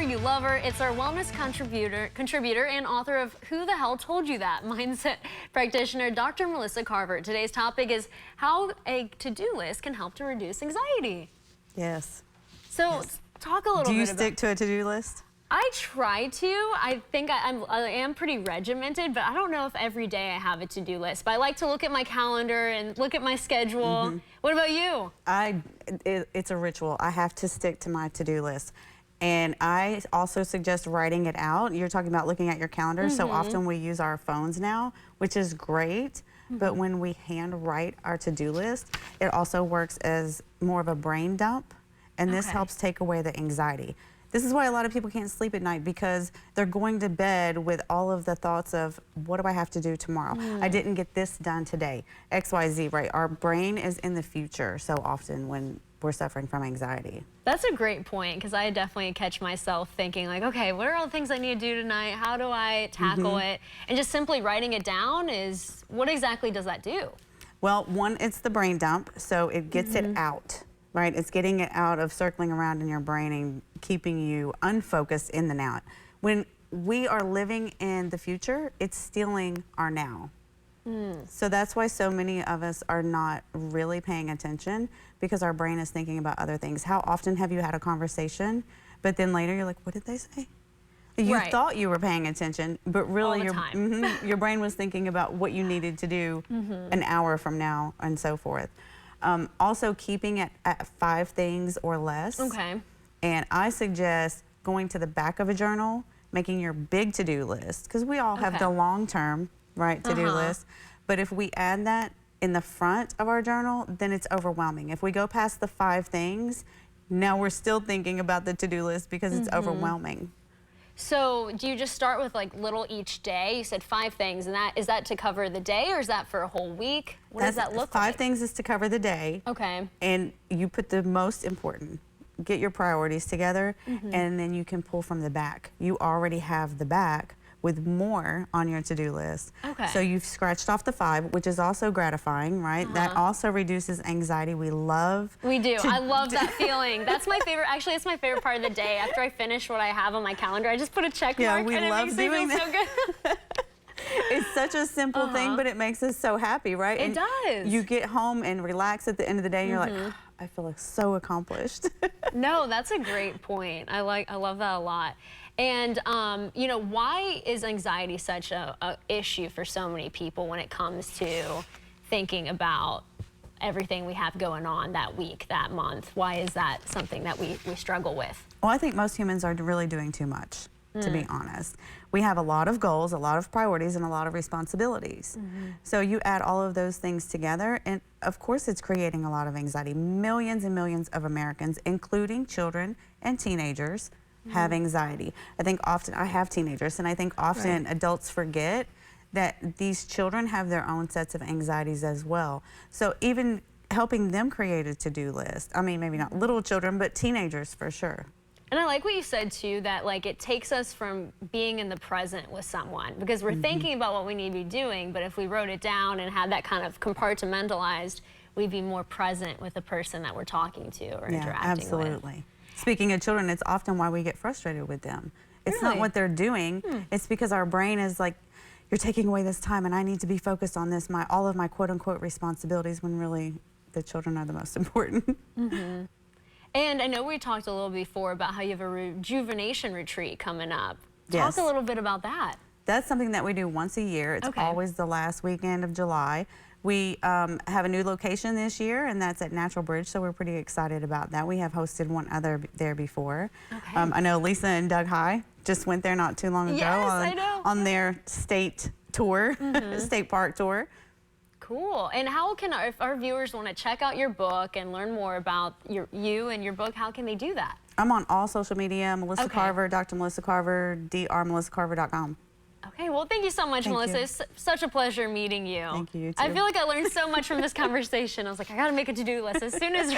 You love her. It's our wellness contributor and author of Who the Hell Told You That? Mindset practitioner, Dr. Melissa Carver. Today's topic is how a to-do list can help to reduce anxiety. Yes. So talk a little bit about... Do you stick to a to-do list? I try to. I think I am pretty regimented, but I don't know if every day I have a to-do list. But I like to look at my calendar and look at my schedule. What about you? It's a ritual. I have to stick to my to-do list. And I also suggest writing it out. You're talking about looking at your calendar. So often we use our phones now, which is great. But when we hand write our to-do list, it also works as more of a brain dump. And this helps take away the anxiety. This is why a lot of people can't sleep at night, because they're going to bed with all of the thoughts of, what do I have to do tomorrow? I didn't get this done today. XYZ, right? Our brain is in the future so often when we're suffering from anxiety. That's a great point, because I definitely catch myself thinking like, okay, what are all the things I need to do tonight? How do I tackle it? And just simply writing it down is, what exactly does that do? Well, one, it's the brain dump, so it gets it out. Right, it's getting it out of circling around in your brain and keeping you unfocused in the now. When we are living in the future, it's stealing our now. So that's why so many of us are not really paying attention, because our brain is thinking about other things. How often have you had a conversation, but then later you're like, what did they say? You thought you were paying attention, but really your brain was thinking about what you needed to do an hour from now and so forth. Also keeping it at 5 things or less. And I suggest going to the back of a journal, making your big to-do list, because we all have the long-term, right, to-do list. But if we add that in the front of our journal, then it's overwhelming. If we go past the 5 things, now we're still thinking about the to-do list because it's overwhelming. So do you just start with like little each day? You said 5 things, and is that to cover the day, or is that for a whole week? What does that look like? 5 things is to cover the day. And you put the most important. Get your priorities together, and then you can pull from the back. You already have the back with more on your to-do list. So you've scratched off the 5, which is also gratifying, right? That also reduces anxiety. We love. We do. I love that feeling. That's my favorite. Actually, it's my favorite part of the day. After I finish what I have on my calendar, I just put a check mark, and it makes me feel so good. It's such a simple thing, but it makes us so happy, right? It does. You get home and relax at the end of the day, and you're like, oh, I feel like so accomplished. No, that's a great point. I love that a lot. And you know, why is anxiety such a issue for so many people when it comes to thinking about everything we have going on that week, that month? Why is that something that we struggle with? Well, I think most humans are really doing too much, to be honest. We have a lot of goals, a lot of priorities, and a lot of responsibilities. So you add all of those things together, and of course it's creating a lot of anxiety. Millions and millions of Americans, including children and teenagers, have anxiety. I think often, I have teenagers, and I think often adults forget that these children have their own sets of anxieties as well. So even helping them create a to-do list, I mean, maybe not little children, but teenagers for sure. And I like what you said too, that like it takes us from being in the present with someone, because we're thinking about what we need to be doing, but if we wrote it down and had that kind of compartmentalized, we'd be more present with the person that we're talking to or interacting with. Speaking of children, it's often why we get frustrated with them. It's not what they're doing, it's because our brain is like, you're taking away this time and I need to be focused on this, all of my quote unquote responsibilities, when really the children are the most important. And I know we talked a little before about how you have a rejuvenation retreat coming up. Talk a little bit about that. That's something that we do once a year. It's always the last weekend of July. We have a new location this year, and that's at Natural Bridge, so we're pretty excited about that. We have hosted one other there before. I know Lisa and Doug High just went there not too long ago on their state tour, state park tour. Cool. And how can if our viewers want to check out your book and learn more about you and your book, how can they do that? I'm on all social media, Melissa Carver, Dr. Melissa Carver, drmelissacarver.com. Okay, well, thank you so much, Melissa. It's such a pleasure meeting you. Thank you, you too. I feel like I learned so much from this conversation. I was like, I got to make a to-do list as soon as